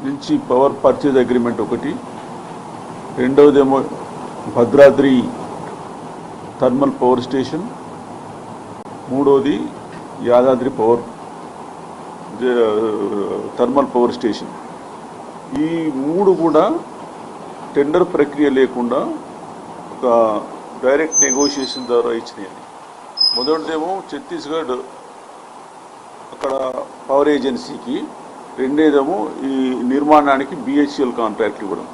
నుంచి power purchase agreement ఒకటి, రెండవదేమో Bhadradri thermal power station, మూడవది యాదాద్రి థర్మల్ పవర్ స్టేషన్. ఈ మూడు కూడా టెండర్ ప్రక్రియ లేకుండా ఒక డైరెక్ట్ నెగోషియేషన్ ద్వారా ఇచ్చినాయి. మొదటిదేమో ఛత్తీస్గఢ్ అక్కడ పవర్ ఏజెన్సీకి, రెండేదేమో ఈ నిర్మాణానికి BHEL కాంట్రాక్ట్ ఇవ్వడం.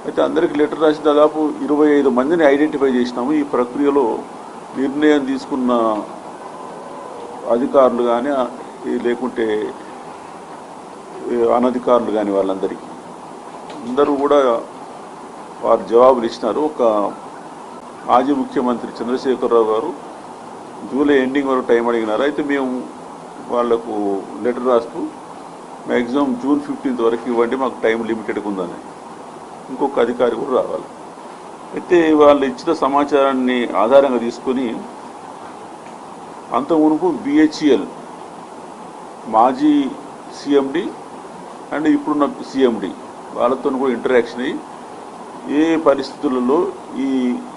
అయితే అందరికి లెటర్ రాసి దాదాపు 25 మందిని ఐడెంటిఫై చేసినాము. ఈ ప్రక్రియలో నిర్ణయం తీసుకున్న అధికారులు కానీ లేకుంటే అనధికారులు కానీ వాళ్ళందరికీ అందరూ కూడా వారు జవాబులు ఇచ్చినారు. ఒక మాజీ ముఖ్యమంత్రి చంద్రశేఖరరావు గారు జూలై ఎండింగ్ వరకు టైం అడిగినారు. అయితే మేము వాళ్లకు లెటర్ రాస్తూ మ్యాక్సిమం జూన్ 15 వరకు ఇవ్వండి, మాకు టైం లిమిటెడ్గా ఉందని. ఇంకొక అధికారి కూడా రావాలి. అయితే వాళ్ళు ఇచ్చిన సమాచారాన్ని ఆధారంగా తీసుకొని అంత మునుపు BHEL మాజీ CMD అండ్ ఇప్పుడున్న CMD వాళ్ళతో కూడా ఇంటరాక్షన్ అయ్యి ఏ పరిస్థితులలో ఈ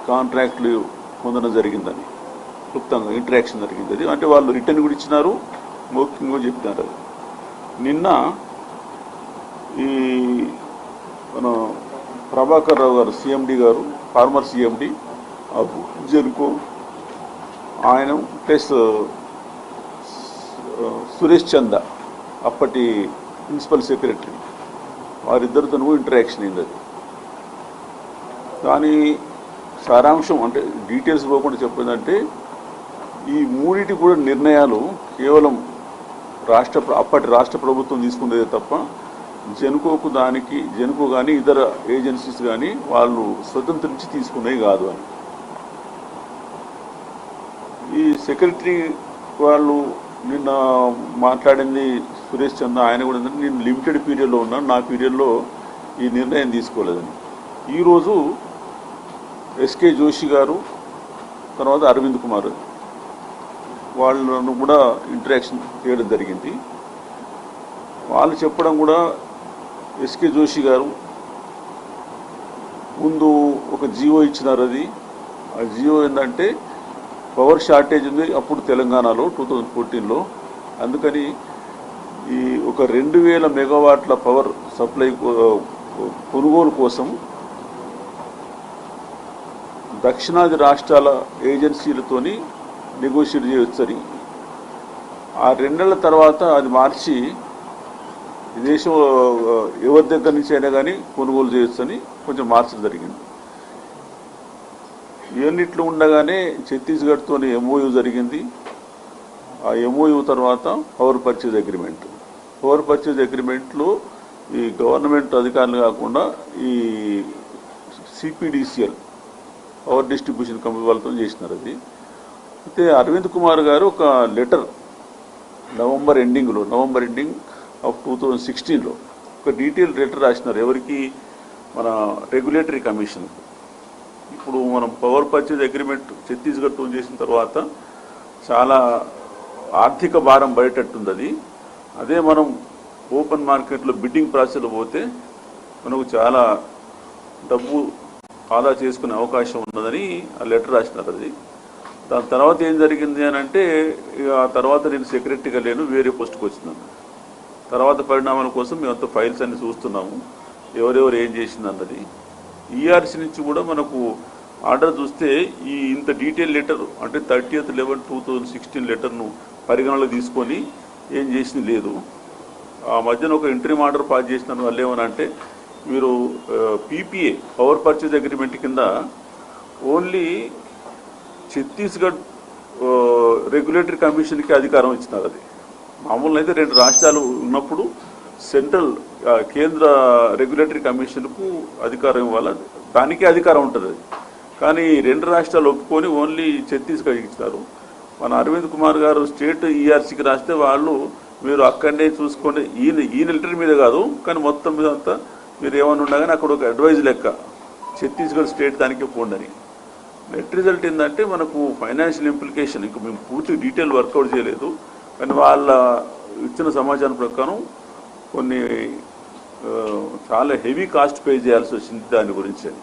కాంట్రాక్ట్లు పొందడం జరిగిందని క్లుప్తంగా ఇంటరాక్షన్ జరిగింది. అంటే వాళ్ళు రిటర్న్ కూడా ఇచ్చినారు, మౌఖికంగా చెప్పినారు. నిన్న ఈ మన ప్రభాకర్ రావు గారు CMD గారు, ఫార్మర్ CMD జెన్కో, ఆయన ప్లస్ సురేష్ చందా అప్పటి ప్రిన్సిపల్ సెక్రటరీ, వారిద్దరితో ఇంటరాక్షన్ అయింది. అది కానీ సారాంశం అంటే డీటెయిల్స్ పోకుండా చెప్పేదంటే ఈ మూడింటి కూడా నిర్ణయాలు కేవలం అప్పటి రాష్ట్ర ప్రభుత్వం తీసుకునేదే తప్ప జెన్కో కానీ ఇతర ఏజెన్సీస్ కానీ వాళ్ళు స్వతంత్రించి తీసుకునేవి కాదు అని. ఈ సెక్రటరీ వాళ్ళు నిన్న మాట్లాడింది సురేష్ చంద్ర, ఆయన కూడా నేను లిమిటెడ్ పీరియడ్లో ఉన్నాను, నా పీరియడ్లో ఈ నిర్ణయం తీసుకోలేదని. ఈరోజు SK జోషి గారు, తర్వాత అరవింద్ కుమార్ వాళ్ళను కూడా ఇంటరాక్షన్ చేయడం జరిగింది. వాళ్ళు చెప్పడం కూడా SK జోషి గారు ముందు ఒక జియో ఇచ్చినారు. అది ఆ జియో ఏంటంటే పవర్ షార్టేజ్ ఉంది అప్పుడు తెలంగాణలో 2014లో. అందుకని ఈ ఒక 2000 మెగావాట్ల పవర్ సప్లై కొనుగోలు కోసం దక్షిణాది రాష్ట్రాల ఏజెన్సీలతోని నెగోషియేట్ చేయవచ్చని, ఆ 2 నెలల తర్వాత అది మార్చి దేశం ఎవరి దగ్గర నుంచి అయినా కానీ కొనుగోలు చేయొచ్చని కొంచెం మార్చడం జరిగింది. యూనిట్లు ఉండగానే ఛత్తీస్గఢ్తో MOU జరిగింది. ఆ MOU తర్వాత పవర్ పర్చేజ్ అగ్రిమెంట్లో ఈ గవర్నమెంట్ అధికారులు కాకుండా ఈ CPDCL పవర్ డిస్ట్రిబ్యూషన్ కంపెనీ వాళ్ళతో చేసినారు. అది అయితే అరవింద్ కుమార్ గారు ఒక లెటర్ నవంబర్ ఎండింగ్ ఆఫ్ 2016లో ఒక డీటెయిల్ లెటర్ రాసినారు. ఎవరికి? మన రెగ్యులేటరీ కమిషన్. ఇప్పుడు మనం పవర్ పర్చేజ్ అగ్రిమెంట్ ఛత్తీస్గఢ్తో చేసిన తర్వాత చాలా ఆర్థిక భారం బయటట్టుంది. అది అదే మనం ఓపెన్ మార్కెట్లో బిడ్డింగ్ ప్రాసెస్లో పోతే మనకు చాలా డబ్బు ఆదా చేసుకునే అవకాశం ఉన్నదని ఆ లెటర్ రాసినారు. అది దాని తర్వాత ఏం జరిగింది అని అంటే, ఆ తర్వాత నేను సెక్రటరీగా లేను, వేరే పోస్ట్కి వచ్చినాను. తర్వాత పరిణామాల కోసం మేమంతా ఫైల్స్ అన్ని చూస్తున్నాము, ఎవరెవరు ఏం చేసింది అన్నది. ERC నుంచి కూడా మనకు ఆర్డర్ చూస్తే ఈ ఇంత డీటెయిల్ లెటర్ అంటే 30/11/2016 లెటర్ను పరిగణనలో తీసుకొని ఏం చేసింది లేదు. ఆ మధ్యన ఒక ఇంటరిమ్ ఆర్డర్ పాస్ చేసిన వాళ్ళు ఏమనంటే, మీరు PPA పవర్ పర్చేజ్ అగ్రిమెంట్ కింద ఓన్లీ ఛత్తీస్గఢ్ రెగ్యులేటరీ కమిషన్కి అధికారం ఇచ్చినారు. అది మామూలుగా అయితే 2 రాష్ట్రాలు ఉన్నప్పుడు సెంట్రల్ కేంద్ర రెగ్యులేటరీ కమిషన్కు అధికారం ఇవ్వాలి, దానికే అధికారం ఉంటుంది. అది కానీ 2 రాష్ట్రాలు ఒప్పుకొని ఓన్లీ ఛత్తీస్గఢ్ ఇచ్చినారు. మన అరవింద్ కుమార్ గారు స్టేట్ ERCకి రాస్తే వాళ్ళు మీరు అక్కడనే చూసుకోండి, ఈయన లెటర్ మీద కాదు కానీ మొత్తం మీద అంతా మీరు ఏమన్నా ఉండగానే అక్కడ ఒక అడ్వైజ్ లెక్క ఛత్తీస్గఢ్ స్టేట్ దానికే పోండి. నెట్ రిజల్ట్ ఏంటంటే మనకు ఫైనాన్షియల్ ఇంప్లికేషన్ ఇంకా మేము పూర్తి డీటెయిల్ వర్కౌట్ చేయలేదు, కానీ వాళ్ళ ఇచ్చిన సమాచారం ప్రకారం కొన్ని చాలా హెవీ కాస్ట్ పే చేయాల్సి వచ్చింది దాని గురించి అని.